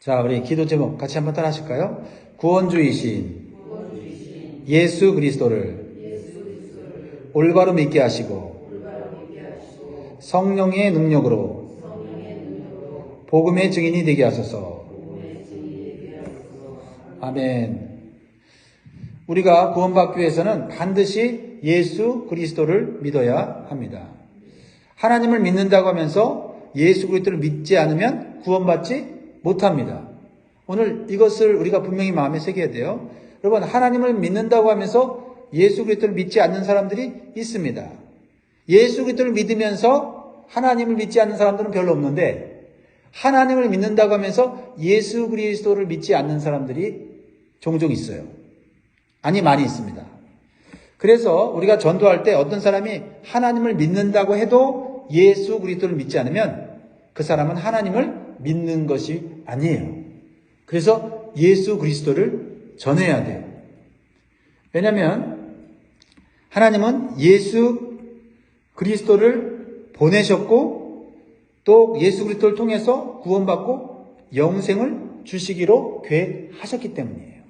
자, 우리 기도 제목 같이 한번 따라 하실까요? 구원주이신 예수 그리스도를 올바로 믿게 하시고 성령의 능력으로 복음의 증인이 되게 하소서. 아멘. 우리가 구원받기 위해서는 반드시 예수 그리스도를 믿어야 합니다. 하나님을 믿는다고 하면서 예수 그리스도를 믿지 않으면 구원받지 못합니다. 오늘 이것을 우리가 분명히 마음에 새겨야 돼요. 여러분, 하나님을 믿는다고 하면서 예수 그리스도를 믿지 않는 사람들이 있습니다. 예수 그리스도를 믿으면서 하나님을 믿지 않는 사람들은 별로 없는데, 하나님을 믿는다고 하면서 예수 그리스도를 믿지 않는 사람들이 종종 있어요. 아니, 많이 있습니다. 그래서 우리가 전도할 때 어떤 사람이 하나님을 믿는다고 해도 예수 그리스도를 믿지 않으면 그 사람은 하나님을 믿는 것이 아니에요. 그래서 예수 그리스도를 전해야 돼요. 왜냐하면 하나님은 예수 그리스도를 보내셨고 또 예수 그리스도를 통해서 구원받고 영생을 주시기로 계획하셨기 때문이에요.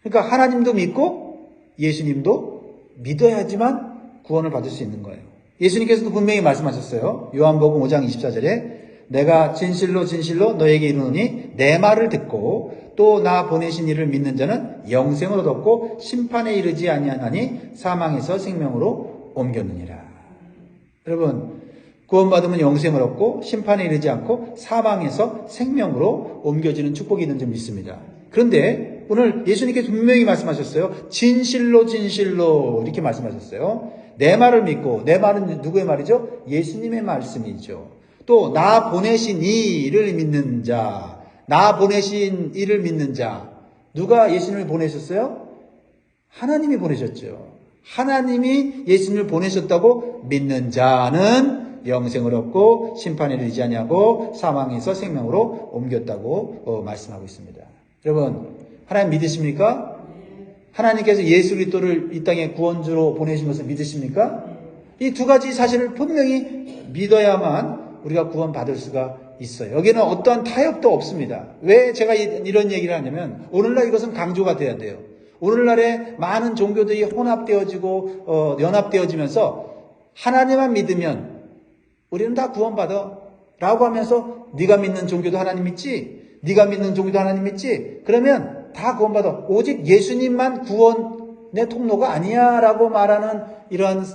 그러니까 하나님도 믿고 예수님도 믿어야지만 구원을 받을 수 있는 거예요. 예수님께서도 분명히 말씀하셨어요. 요한복음 5장 24절에 내가 진실로 진실로 너에게 이르노니 내 말을 듣고 또 나 보내신 이를 믿는 자는 영생을 얻었고 심판에 이르지 아니하나니 사망에서 생명으로 옮겼느니라. 여러분, 구원받으면 영생을 얻고 심판에 이르지 않고 사망에서 생명으로 옮겨지는 축복이 있는 줄 믿습니다. 그런데 오늘 예수님께서 분명히 말씀하셨어요. 진실로 진실로 이렇게 말씀하셨어요. 내 말을 믿고, 내 말은 누구의 말이죠? 예수님의 말씀이죠. 또 나 보내신 이를 믿는 자, 나 보내신 이를 믿는 자. 누가 예수님을 보내셨어요? 하나님이 보내셨죠. 하나님이 예수님을 보내셨다고 믿는 자는 영생을 얻고 심판에 이르지 아니하고 사망에서 생명으로 옮겼다고 말씀하고 있습니다. 여러분, 하나님 믿으십니까? 하나님께서 예수 그리스도를 이 땅에 구원주로 보내신 것을 믿으십니까? 이 두 가지 사실을 분명히 믿어야만 우리가 구원받을 수가 있어요. 여기는 어떠한 타협도 없습니다. 왜 제가 이런 얘기를 하냐면 오늘날 이것은 강조가 돼야 돼요. 오늘날에 많은 종교들이 혼합되어지고 연합되어지면서 하나님만 믿으면 우리는 다 구원받아 라고 하면서 네가 믿는 종교도 하나님 믿지? 네가 믿는 종교도 하나님 믿지? 그러면 다 구원받아. 오직 예수님만 구원의 통로가 아니야 라고 말하는 이러한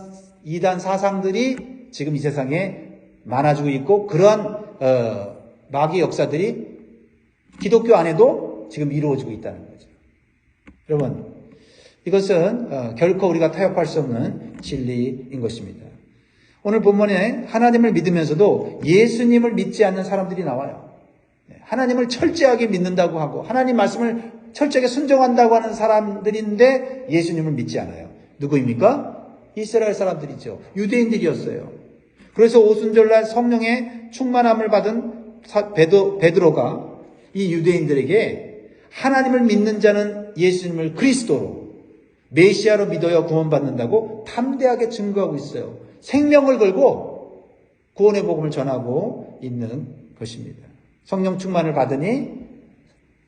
이단 사상들이 지금 이 세상에 많아지고 있고 그러한 마귀 역사들이 기독교 안에도 지금 이루어지고 있다는 거죠. 여러분, 이것은 결코 우리가 타협할 수 없는 진리인 것입니다. 오늘 본문에 하나님을 믿으면서도 예수님을 믿지 않는 사람들이 나와요. 하나님을 철저하게 믿는다고 하고 하나님 말씀을 철저하게 순종한다고 하는 사람들인데 예수님을 믿지 않아요. 누구입니까? 이스라엘 사람들이죠. 유대인들이었어요. 그래서 오순절날 성령의 충만함을 받은 베드로가 이 유대인들에게 하나님을 믿는 자는 예수님을 그리스도로 메시아로 믿어야 구원받는다고 담대하게 증거하고 있어요. 생명을 걸고 구원의 복음을 전하고 있는 것입니다. 성령 충만을 받으니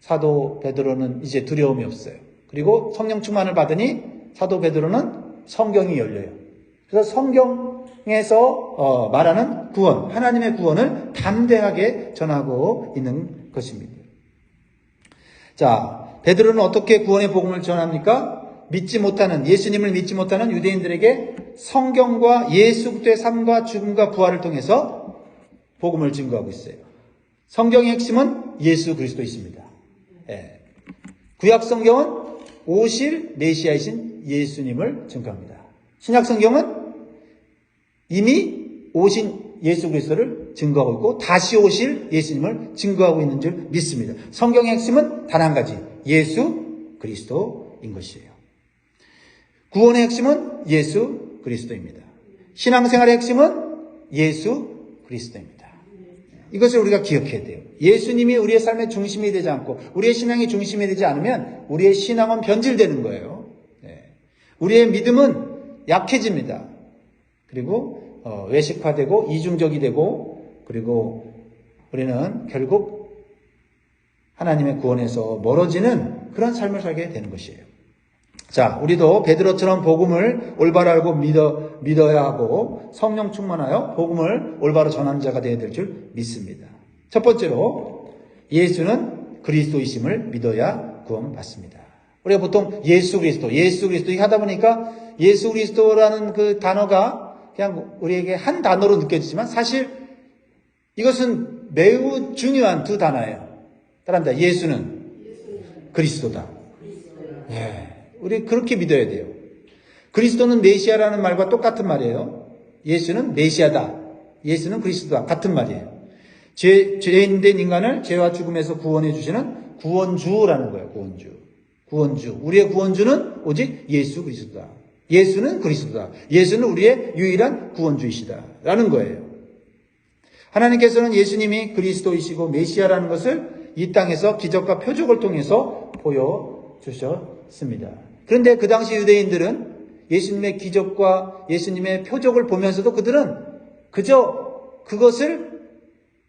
사도 베드로는 이제 두려움이 없어요. 그리고 성령 충만을 받으니 사도 베드로는 성경이 열려요. 그래서 성경에서 말하는 구원, 하나님의 구원을 담대하게 전하고 있는 것입니다. 자, 베드로는 어떻게 구원의 복음을 전합니까? 예수님을 믿지 못하는 유대인들에게 성경과 예수 그리스도의 삶과 죽음과 부활을 통해서 복음을 증거하고 있어요. 성경의 핵심은 예수 그리스도이십니다. 구약 성경은 오실 메시아이신 예수님을 증거합니다. 신약 성경은 이미 오신 예수 그리스도를 증거하고 있고 다시 오실 예수님을 증거하고 있는 줄 믿습니다. 성경의 핵심은 단 한 가지, 예수 그리스도인 것이에요. 구원의 핵심은 예수 그리스도입니다. 신앙생활의 핵심은 예수 그리스도입니다. 이것을 우리가 기억해야 돼요. 예수님이 우리의 삶의 중심이 되지 않고 우리의 신앙이 중심이 되지 않으면 우리의 신앙은 변질되는 거예요. 우리의 믿음은 약해집니다. 그리고 외식화되고 이중적이 되고 그리고 우리는 결국 하나님의 구원에서 멀어지는 그런 삶을 살게 되는 것이에요. 자, 우리도 베드로처럼 복음을 올바로 알고 믿어야 하고 성령 충만하여 복음을 올바로 전하는 자가 되어야 될 줄 믿습니다. 첫 번째로 예수는 그리스도이심을 믿어야 구원받습니다. 우리가 보통 예수 그리스도 하다 보니까 예수 그리스도라는 그 단어가 그냥 우리에게 한 단어로 느껴지지만 사실 이것은 매우 중요한 두 단어예요. 따라합니다. 예수는 그리스도다. 예. 우리 그렇게 믿어야 돼요. 그리스도는 메시아라는 말과 똑같은 말이에요. 예수는 메시아다. 예수는 그리스도다. 같은 말이에요. 죄인된 인간을 죄와 죽음에서 구원해 주시는 구원주라는 거예요. 구원주. 우리의 구원주는 오직 예수 그리스도다. 예수는 그리스도다. 예수는 우리의 유일한 구원주이시다. 라는 거예요. 하나님께서는 예수님이 그리스도이시고 메시아라는 것을 이 땅에서 기적과 표적을 통해서 보여주셨습니다. 그런데 그 당시 유대인들은 예수님의 기적과 예수님의 표적을 보면서도 그들은 그저 그것을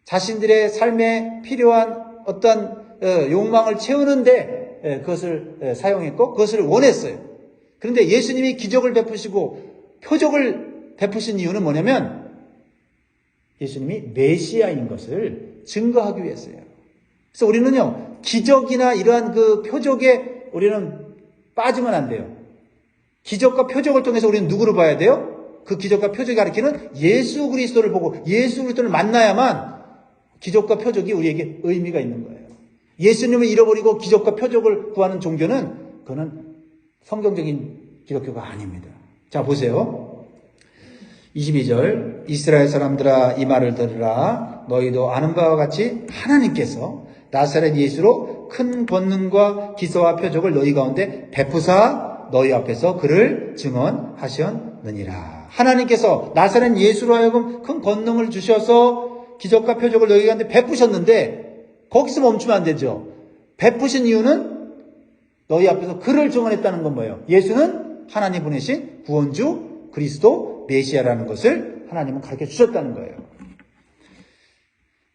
자신들의 삶에 필요한 어떤 욕망을 채우는데 그것을 사용했고 그것을 원했어요. 그런데 예수님이 기적을 베푸시고 표적을 베푸신 이유는 뭐냐면 예수님이 메시아인 것을 증거하기 위해서요. 그래서 우리는요, 기적이나 이러한 그 표적에 우리는 빠지면 안 돼요. 기적과 표적을 통해서 우리는 누구를 봐야 돼요? 그 기적과 표적이 가리키는 예수 그리스도를 보고 예수 그리스도를 만나야만 기적과 표적이 우리에게 의미가 있는 거예요. 예수님을 잃어버리고 기적과 표적을 구하는 종교는 그거는 성경적인 기독교가 아닙니다. 자, 보세요. 22절 이스라엘 사람들아 이 말을 들으라. 너희도 아는 바와 같이 하나님께서 나사렛 예수로 큰 권능과 기사와 표적을 너희 가운데 베푸사 너희 앞에서 그를 증언하셨느니라. 하나님께서 나사렛 예수로 하여금 큰 권능을 주셔서 기적과 표적을 너희 가운데 베푸셨는데 거기서 멈추면 안 되죠. 베푸신 이유는 너희 앞에서 그를 증언했다는 건 뭐예요? 예수는 하나님 보내신 구원주 그리스도 메시아라는 것을 하나님은 가르쳐 주셨다는 거예요.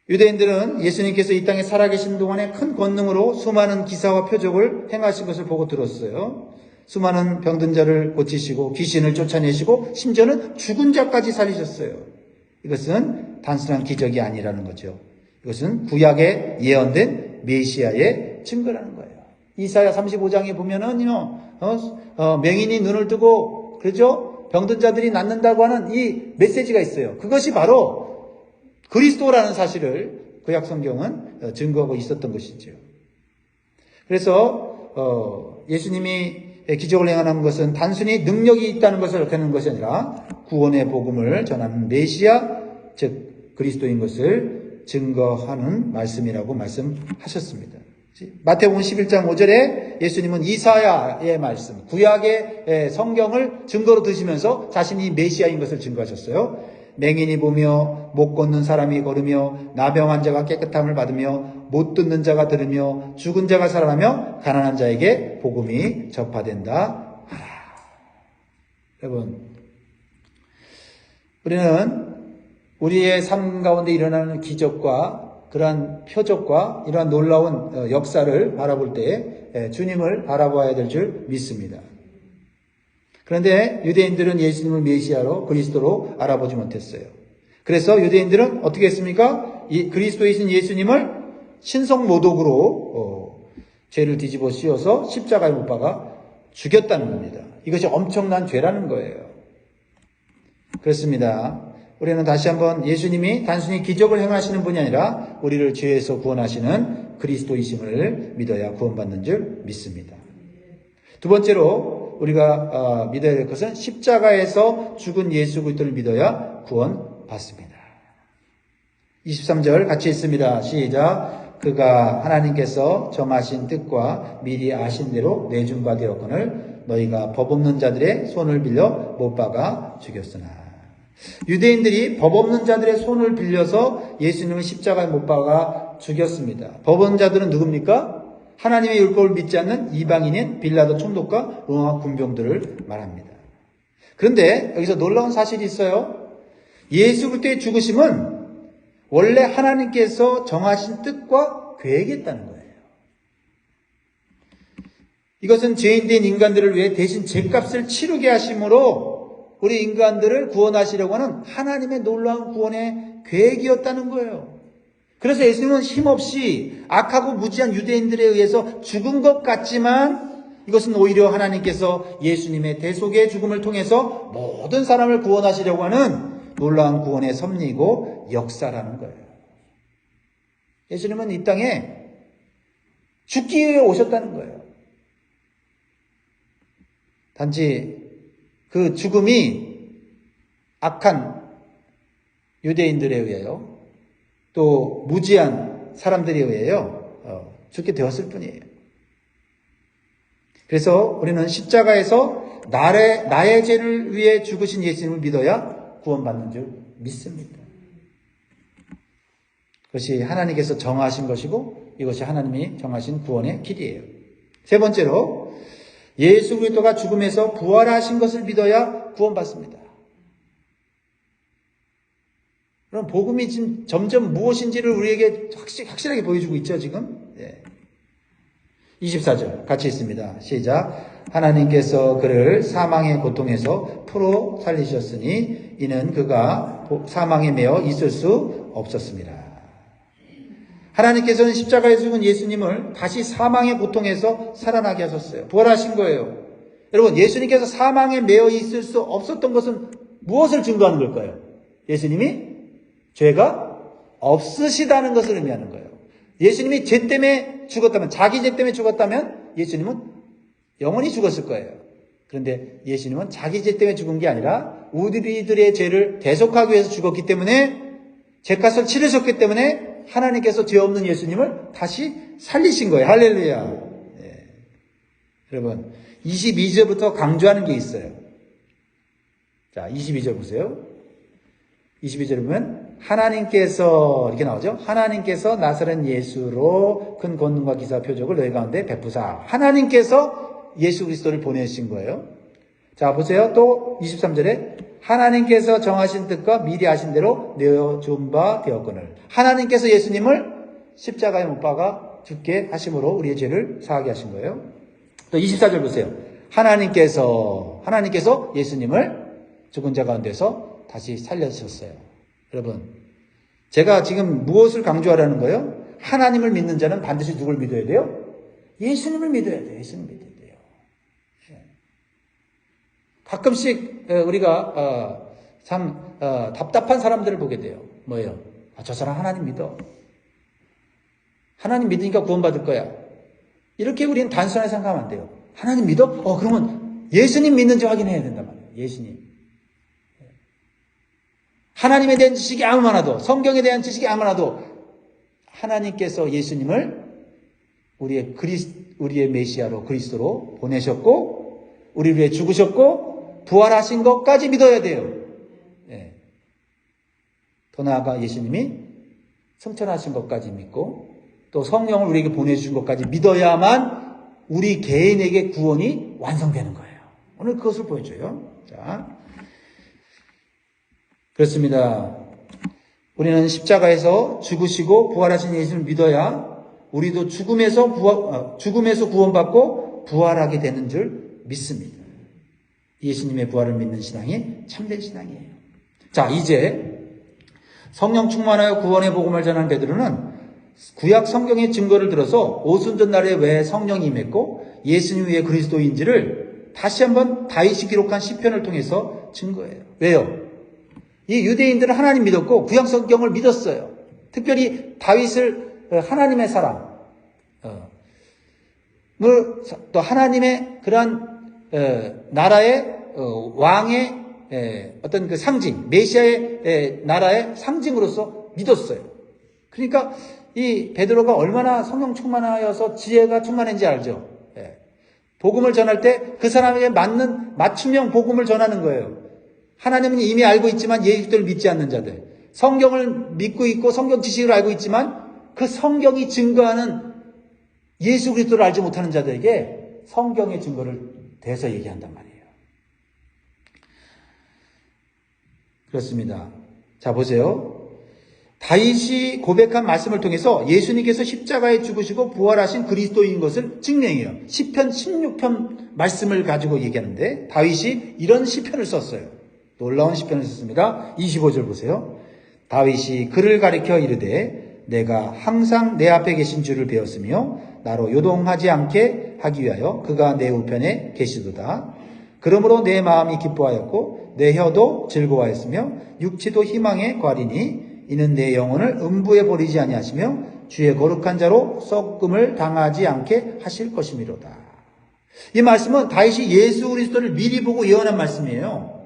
유대인들은 예수님께서 이 땅에 살아계신 동안에 큰 권능으로 수많은 기사와 표적을 행하신 것을 보고 들었어요. 수많은 병든 자를 고치시고 귀신을 쫓아내시고 심지어는 죽은 자까지 살리셨어요. 이것은 단순한 기적이 아니라는 거죠. 이것은 구약에 예언된 메시아의 증거라는 거예요. 이사야 35장에 보면은요, 맹인이 눈을 뜨고, 그렇죠? 병든 자들이 낫는다고 하는 이 메시지가 있어요. 그것이 바로 그리스도라는 사실을 구약 성경은 증거하고 있었던 것이죠. 그래서 예수님이 기적을 행하는 것은 단순히 능력이 있다는 것을 나타내는 것이 아니라 구원의 복음을 전하는 메시아, 즉 그리스도인 것을 증거하는 말씀이라고 말씀하셨습니다. 마태복음 11장 5절에 예수님은 이사야의 말씀, 구약의 성경을 증거로 드시면서 자신이 메시아인 것을 증거하셨어요. 맹인이 보며 못 걷는 사람이 걸으며 나병 환자가 깨끗함을 받으며 못 듣는 자가 들으며 죽은 자가 살아나며 가난한 자에게 복음이 전파된다 하라. 여러분, 우리는 우리의 삶 가운데 일어나는 기적과 그러한 표적과 이러한 놀라운 역사를 바라볼 때 주님을 바라봐야 될 줄 믿습니다. 그런데 유대인들은 예수님을 메시아로 그리스도로 알아보지 못했어요. 그래서 유대인들은 어떻게 했습니까? 그리스도이신 예수님을 신성모독으로 죄를 뒤집어 씌워서 십자가에 못 박아 죽였다는 겁니다. 이것이 엄청난 죄라는 거예요. 그렇습니다. 우리는 다시 한번 예수님이 단순히 기적을 행하시는 분이 아니라 우리를 죄에서 구원하시는 그리스도이심을 믿어야 구원받는 줄 믿습니다. 두 번째로 우리가 믿어야 될 것은 십자가에서 죽은 예수 그리스도를 믿어야 구원받습니다. 23절 같이 읽습니다. 시작. 그가 하나님께서 정하신 뜻과 미리 아신 대로 내준 바 되었거늘 너희가 법 없는 자들의 손을 빌려 못 박아 죽였으나. 유대인들이 법 없는 자들의 손을 빌려서 예수님을 십자가에 못 박아 죽였습니다. 법 없는 자들은 누굽니까? 하나님의 율법을 믿지 않는 이방인인 빌라도 총독과 로마 군병들을 말합니다. 그런데 여기서 놀라운 사실이 있어요. 예수 그리스도의 죽으심은 원래 하나님께서 정하신 뜻과 계획이었다는 거예요. 이것은 죄인된 인간들을 위해 대신 죄값을 치르게 하심으로 우리 인간들을 구원하시려고 하는 하나님의 놀라운 구원의 계획이었다는 거예요. 그래서 예수님은 힘없이 악하고 무지한 유대인들에 의해서 죽은 것 같지만 이것은 오히려 하나님께서 예수님의 대속의 죽음을 통해서 모든 사람을 구원하시려고 하는 놀라운 구원의 섭리이고 역사라는 거예요. 예수님은 이 땅에 죽기 위해 오셨다는 거예요. 단지 그 죽음이 악한 유대인들에 의하여 또 무지한 사람들에 의하여 죽게 되었을 뿐이에요. 그래서 우리는 십자가에서 나의 죄를 위해 죽으신 예수님을 믿어야 구원받는 줄 믿습니다. 그것이 하나님께서 정하신 것이고 이것이 하나님이 정하신 구원의 길이에요. 세 번째로 예수 그리스도가 죽음에서 부활하신 것을 믿어야 구원받습니다. 그럼 복음이 지금 점점 무엇인지를 우리에게 확실하게 보여주고 있죠, 지금? 네. 24절 같이 있습니다. 시작. 하나님께서 그를 사망의 고통에서 풀어 살리셨으니 이는 그가 사망에 매어 있을 수 없었습니다. 하나님께서는 십자가에 죽은 예수님을 다시 사망의 고통에서 살아나게 하셨어요. 부활하신 거예요. 여러분, 예수님께서 사망에 매어 있을 수 없었던 것은 무엇을 증거하는 걸까요? 예수님이 죄가 없으시다는 것을 의미하는 거예요. 예수님이 죄 때문에 죽었다면, 자기 죄 때문에 죽었다면 예수님은 영원히 죽었을 거예요. 그런데 예수님은 자기 죄 때문에 죽은 게 아니라 우리들의 죄를 대속하기 위해서 죽었기 때문에, 죄값을 치르셨기 때문에 하나님께서 죄 없는 예수님을 다시 살리신 거예요. 할렐루야. 네. 여러분, 22절부터 강조하는 게 있어요. 자, 22절 보세요. 22절에 보면 하나님께서 이렇게 나오죠. 하나님께서 나사렛 예수로 큰 권능과 기사 표적을 너희 가운데 베푸사. 하나님께서 예수 그리스도를 보내신 거예요. 자, 보세요. 또 23절에 하나님께서 정하신 뜻과 미리 하신 대로 내어준 바 되었거늘. 하나님께서 예수님을 십자가에 못 박아 죽게 하심으로 우리의 죄를 사하게 하신 거예요. 또 24절 보세요. 하나님께서 예수님을 죽은 자 가운데서 다시 살려주셨어요. 여러분, 제가 지금 무엇을 강조하라는 거예요? 하나님을 믿는 자는 반드시 누굴 믿어야 돼요? 예수님을 믿어야 돼요. 예수님 믿어야 돼요. 가끔씩 우리가 참 답답한 사람들을 보게 돼요. 뭐예요? 저 사람 하나님 믿어. 하나님 믿으니까 구원받을 거야. 이렇게 우리는 단순하게 생각하면 안 돼요. 하나님 믿어? 그러면 예수님 믿는지 확인해야 된단 말이에요. 예수님. 하나님에 대한 지식이 아무리 많아도, 성경에 대한 지식이 아무리 많아도 하나님께서 예수님을 우리의 메시아로 그리스도로 보내셨고 우리를 위해 죽으셨고 부활하신 것까지 믿어야 돼요. 네. 더 나아가 예수님이 승천하신 것까지 믿고 또 성령을 우리에게 보내주신 것까지 믿어야만 우리 개인에게 구원이 완성되는 거예요. 오늘 그것을 보여줘요. 자, 그렇습니다. 우리는 십자가에서 죽으시고 부활하신 예수님을 믿어야 우리도 죽음에서 구원받고 부활하게 되는 줄 믿습니다. 예수님의 부활을 믿는 신앙이 참된 신앙이에요. 자, 이제 성령 충만하여 구원의 복음을 전하는 베드로는 구약 성경의 증거를 들어서 오순절 날에 왜 성령이 임했고 예수님 위에 그리스도인지를 다시 한번 다윗이 기록한 시편을 통해서 증거해요. 왜요? 이 유대인들은 하나님 믿었고 구약 성경을 믿었어요. 특별히 다윗을 하나님의 사람, 또 하나님의 그러한 나라의 왕의 어떤 그 상징, 메시아의 나라의 상징으로서 믿었어요. 그러니까 이 베드로가 얼마나 성령 충만하여서 지혜가 충만한지 알죠. 복음을 전할 때 그 사람에게 맞는 맞춤형 복음을 전하는 거예요. 하나님은 이미 알고 있지만 예수 그리스도를 믿지 않는 자들, 성경을 믿고 있고 성경 지식을 알고 있지만 그 성경이 증거하는 예수 그리스도를 알지 못하는 자들에게 성경의 증거를 대서 얘기한단 말이에요. 그렇습니다. 자, 보세요. 다윗이 고백한 말씀을 통해서 예수님께서 십자가에 죽으시고 부활하신 그리스도인 것을 증명해요. 시편 16편 말씀을 가지고 얘기하는데 다윗이 이런 시편을 썼어요. 놀라운 시편을 썼습니다. 25절 보세요. 다윗이 그를 가리켜 이르되 내가 항상 내 앞에 계신 줄을 배웠으며 나로 요동하지 않게 하기 위하여 그가 내 우편에 계시도다. 그러므로 내 마음이 기뻐하였고 내 혀도 즐거워하였으며 육체도 희망에 과리니 이는 내 영혼을 음부에 버리지 아니하시며 주의 거룩한 자로 썩음을 당하지 않게 하실 것이미로다. 이 말씀은 다윗이 예수 그리스도를 미리 보고 예언한 말씀이에요.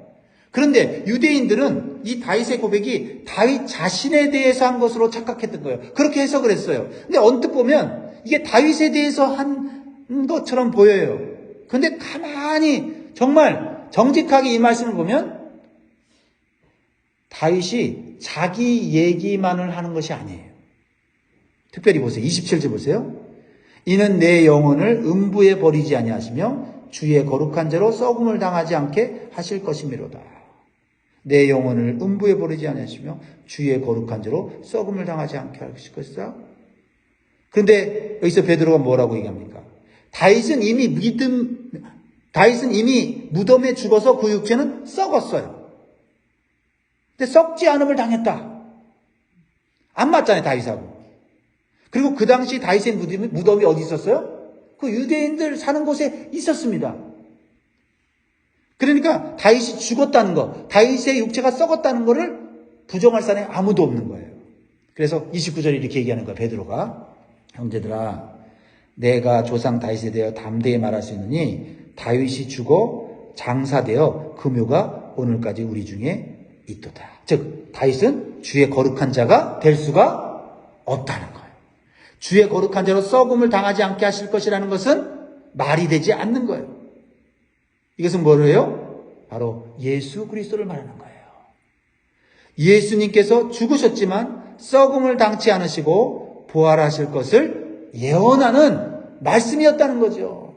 그런데 유대인들은 이 다윗의 고백이 다윗 자신에 대해서 한 것으로 착각했던 거예요. 그렇게 해석을 했어요. 근데 언뜻 보면 이게 다윗에 대해서 한 것처럼 보여요. 그런데 가만히 정말 정직하게 이 말씀을 보면 다윗이 자기 얘기만을 하는 것이 아니에요. 특별히 보세요. 27절 보세요. 이는 내 영혼을 음부에 버리지 아니하시며 주의 거룩한 자로 썩음을 당하지 않게 하실 것이미로다. 내 영혼을 음부에 버리지 아니하시며 주의 거룩한 자로 썩음을 당하지 않게 하실 것이다. 그런데 여기서 베드로가 뭐라고 얘기합니까? 다윗은 이미 무덤에 죽어서 그 육체는 썩었어요. 근데 썩지 않음을 당했다. 안 맞잖아요, 다윗하고. 그리고 그 당시 다윗의 무덤이 어디 있었어요? 그 유대인들 사는 곳에 있었습니다. 그러니까 다윗이 죽었다는 거, 다윗의 육체가 썩었다는 거를 부정할 사람이 아무도 없는 거예요. 그래서 29절에 이렇게 얘기하는 거예요, 베드로가. 형제들아, 내가 조상 다윗에 대하여 담대히 말할 수 있느니 다윗이 죽어 장사되어 금요가 오늘까지 우리 중에 있도다. 즉 다윗은 주의 거룩한 자가 될 수가 없다는 거예요. 주의 거룩한 자로 썩음을 당하지 않게 하실 것이라는 것은 말이 되지 않는 거예요. 이것은 뭐예요? 바로 예수 그리스도를 말하는 거예요. 예수님께서 죽으셨지만 썩음을 당치 않으시고 부활하실 것을 예언하는 말씀이었다는 거죠.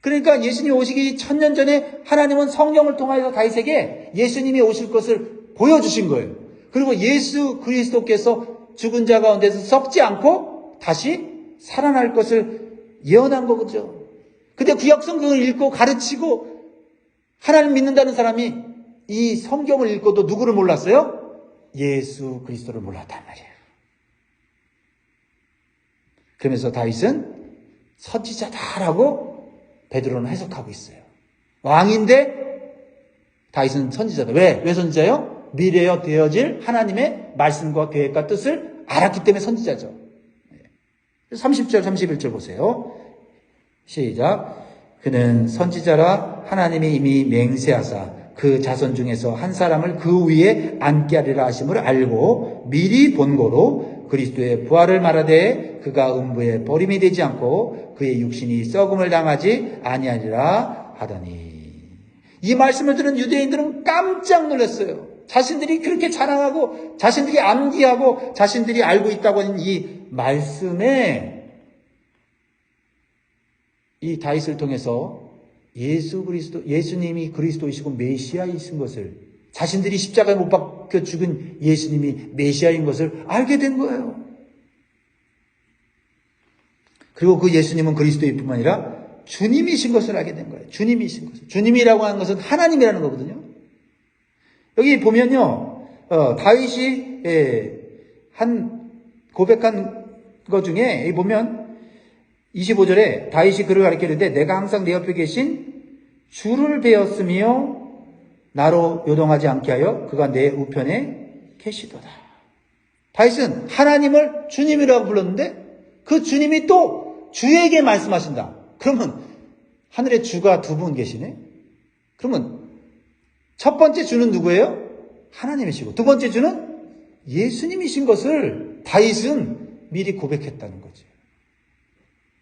그러니까 예수님이 오시기 1000년 전에 하나님은 성령을 통하여서 다윗에게 예수님이 오실 것을 보여주신 거예요. 그리고 예수 그리스도께서 죽은 자 가운데서 썩지 않고 다시 살아날 것을 예언한 거죠. 근데 구약 성경을 읽고 가르치고 하나님 믿는다는 사람이 이 성경을 읽고도 누구를 몰랐어요? 예수 그리스도를 몰랐단 말이에요. 그러면서 다윗은 선지자다라고 베드로는 해석하고 있어요. 왕인데 다윗은 선지자다. 왜 선지자요? 미래에 되어질 하나님의 말씀과 계획과 뜻을 알았기 때문에 선지자죠. 30절 31절 보세요. 시작. 그는 선지자라 하나님이 이미 맹세하사 그 자손 중에서 한 사람을 그 위에 앉게 하리라 하심을 알고 미리 본고로 그리스도의 부활을 말하되 그가 음부에 버림이 되지 않고 그의 육신이 썩음을 당하지 아니하리라 하더니. 이 말씀을 들은 유대인들은 깜짝 놀랐어요. 자신들이 그렇게 자랑하고 자신들이 암기하고 자신들이 알고 있다고 하는 이 말씀에 이 다윗을 통해서 예수님이 그리스도이시고 메시아이신 것을, 자신들이 십자가에 못 박혀 죽은 예수님이 메시아인 것을 알게 된 거예요. 그리고 그 예수님은 그리스도일 뿐만 아니라 주님이신 것을 알게 된 거예요. 주님이신 것을. 주님이라고 하는 것은 하나님이라는 거거든요. 여기 보면요, 다윗이 고백한 것 중에 여기 보면 25절에 다윗이 그를 가리키는데 내가 항상 내 옆에 계신 주를 배웠으며 나로 요동하지 않게 하여 그가 내 우편에 계시도다. 다윗은 하나님을 주님이라고 불렀는데 그 주님이 또 주에게 말씀하신다. 그러면 하늘에 주가 두 분 계시네? 그러면 첫 번째 주는 누구예요? 하나님이시고 두 번째 주는 예수님이신 것을 다윗은 미리 고백했다는 거죠.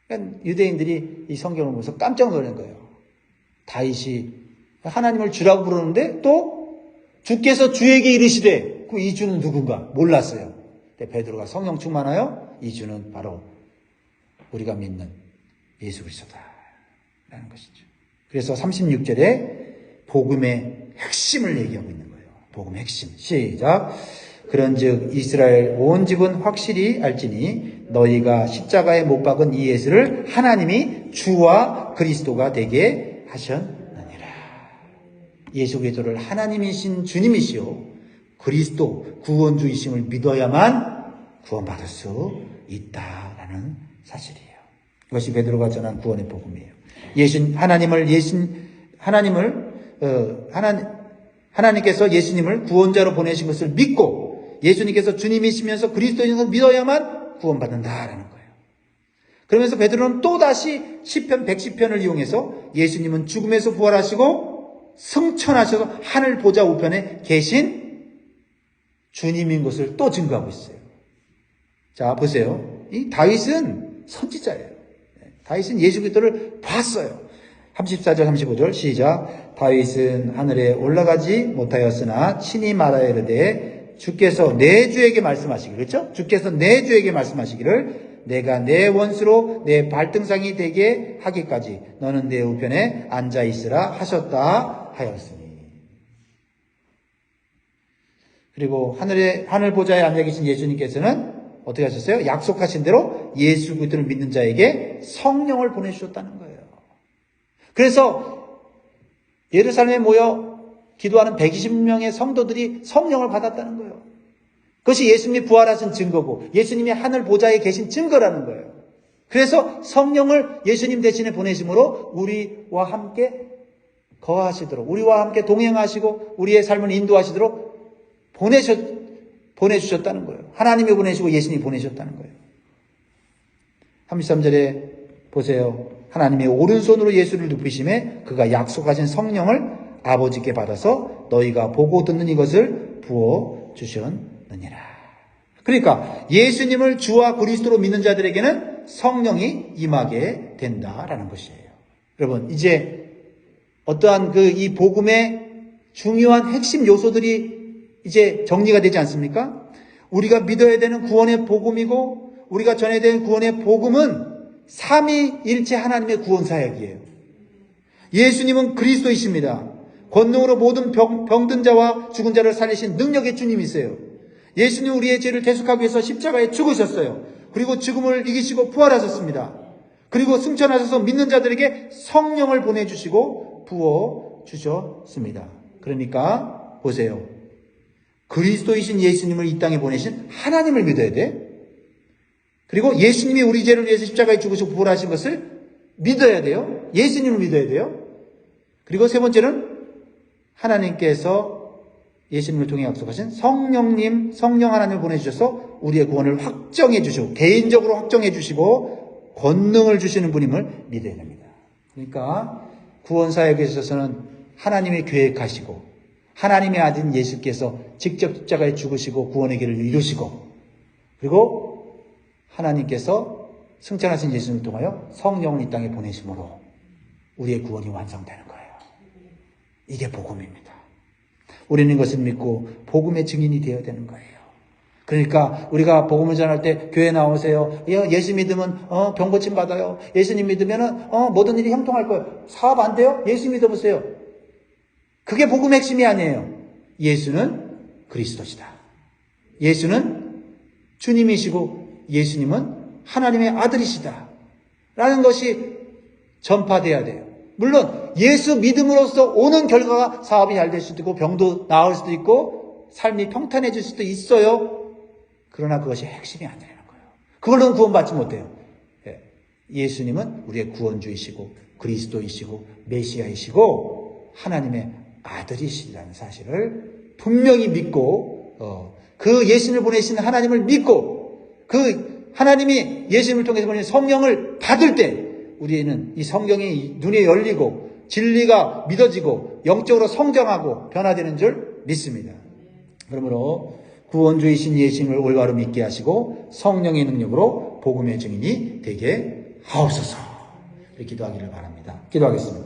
그러니까 유대인들이 이 성경을 보면서 깜짝 놀란 거예요. 다윗이 하나님을 주라고 부르는데 또 주께서 주에게 이르시되 그 이 주는 누군가 몰랐어요. 근데 베드로가 성령 충만하여 이 주는 바로 우리가 믿는 예수 그리스도다라는 것이죠. 그래서 36절에 복음의 핵심을 얘기하고 있는 거예요. 복음의 핵심. 시작. 그런즉 이스라엘 온 집은 확실히 알지니 너희가 십자가에 못 박은 이 예수를 하나님이 주와 그리스도가 되게 하셨느니라. 예수 그리스도를 하나님이신 주님이시오 그리스도 구원주이심을 믿어야만 구원받을 수 있다라는 사실이에요. 이것이 베드로가 전한 구원의 복음이에요. 하나님께서 예수님을 구원자로 보내신 것을 믿고 예수님께서 주님이시면서 그리스도인 것을 믿어야만 구원받는다라는 거예요. 그러면서 베드로는 또다시 시편 110편을 이용해서 예수님은 죽음에서 부활하시고 승천하셔서 하늘 보좌 우편에 계신 주님인 것을 또 증거하고 있어요. 자, 보세요. 이 다윗은 선지자예요. 다윗은 예수 그리스도를 봤어요. 34절 35절 시작. 다윗은 하늘에 올라가지 못하였으나 친히 말하여 이르되 주께서 내 주에게 말씀하시기를, 그렇죠? 주께서 내 주에게 말씀하시기를 내가 내 원수로 내 발등상이 되게 하기까지 너는 내 우편에 앉아 있으라 하셨다 하였으니. 그리고 하늘 보좌에 앉아 계신 예수님께서는 어떻게 하셨어요? 약속하신 대로 예수 그리스도를 믿는 자에게 성령을 보내주셨다는 거예요. 그래서 예루살렘에 모여 기도하는 120명의 성도들이 성령을 받았다는 거예요. 그것이 예수님이 부활하신 증거고 예수님이 하늘 보좌에 계신 증거라는 거예요. 그래서 성령을 예수님 대신에 보내심으로 우리와 함께 거하시도록, 우리와 함께 동행하시고 우리의 삶을 인도하시도록 보내주셨다는 거예요. 하나님이 보내시고 예수님이 보내셨다는 거예요. 33절에 보세요. 하나님의 오른손으로 예수를 눕히심에 그가 약속하신 성령을 아버지께 받아서 너희가 보고 듣는 이것을 부어주셨느니라. 그러니까 예수님을 주와 그리스도로 믿는 자들에게는 성령이 임하게 된다라는 것이에요. 여러분, 이제 어떠한 이 복음의 중요한 핵심 요소들이 이제 정리가 되지 않습니까? 우리가 믿어야 되는 구원의 복음이고 우리가 전해야 되는 구원의 복음은 삼위일체 하나님의 구원 사역이에요. 예수님은 그리스도이십니다. 권능으로 모든 병든 자와 죽은 자를 살리신 능력의 주님이세요. 예수님은 우리의 죄를 대속하기 위해서 십자가에 죽으셨어요. 그리고 죽음을 이기시고 부활하셨습니다. 그리고 승천하셔서 믿는 자들에게 성령을 보내주시고 부어주셨습니다. 그러니까 보세요. 그리스도이신 예수님을 이 땅에 보내신 하나님을 믿어야 돼. 그리고 예수님이 우리 죄를 위해서 십자가에 죽으시고 부활하신 것을 믿어야 돼요. 예수님을 믿어야 돼요. 그리고 세 번째는 하나님께서 예수님을 통해 약속하신 성령 하나님을 보내주셔서 우리의 구원을 확정해 주시고 개인적으로 확정해 주시고 권능을 주시는 분임을 믿어야 됩니다. 그러니까 구원 사역에 있어서는 하나님의 계획하시고 하나님의 아들 예수께서 직접 십자가에 죽으시고 구원의 길을 이루시고 그리고 하나님께서 승천하신 예수님을 통하여 성령을 이 땅에 보내심으로 우리의 구원이 완성되는 거예요. 이게 복음입니다. 우리는 이것을 믿고 복음의 증인이 되어야 되는 거예요. 그러니까 우리가 복음을 전할 때 교회 나오세요. 예수 믿으면 병 고침 받아요. 예수님 믿으면 모든 일이 형통할 거예요. 사업 안 돼요? 예수 믿어보세요. 그게 복음의 핵심이 아니에요. 예수는 그리스도시다. 예수는 주님이시고 예수님은 하나님의 아들이시다. 라는 것이 전파돼야 돼요. 물론 예수 믿음으로써 오는 결과가 사업이 잘 될 수도 있고 병도 나을 수도 있고 삶이 평탄해질 수도 있어요. 그러나 그것이 핵심이 아니라는 거예요. 그걸로는 구원받지 못해요. 예수님은 우리의 구원주이시고 그리스도이시고 메시아이시고 하나님의 아들이시라는 사실을 분명히 믿고 그 예수님을 보내신 하나님을 믿고 그 하나님이 예수님을 통해서 보내신 성령을 받을 때 우리는 이 성경이 눈에 열리고 진리가 믿어지고 영적으로 성장하고 변화되는 줄 믿습니다. 그러므로 구원주이신 예수님을 올바로 믿게 하시고 성령의 능력으로 복음의 증인이 되게 하옵소서. 기도하기를 바랍니다. 기도하겠습니다.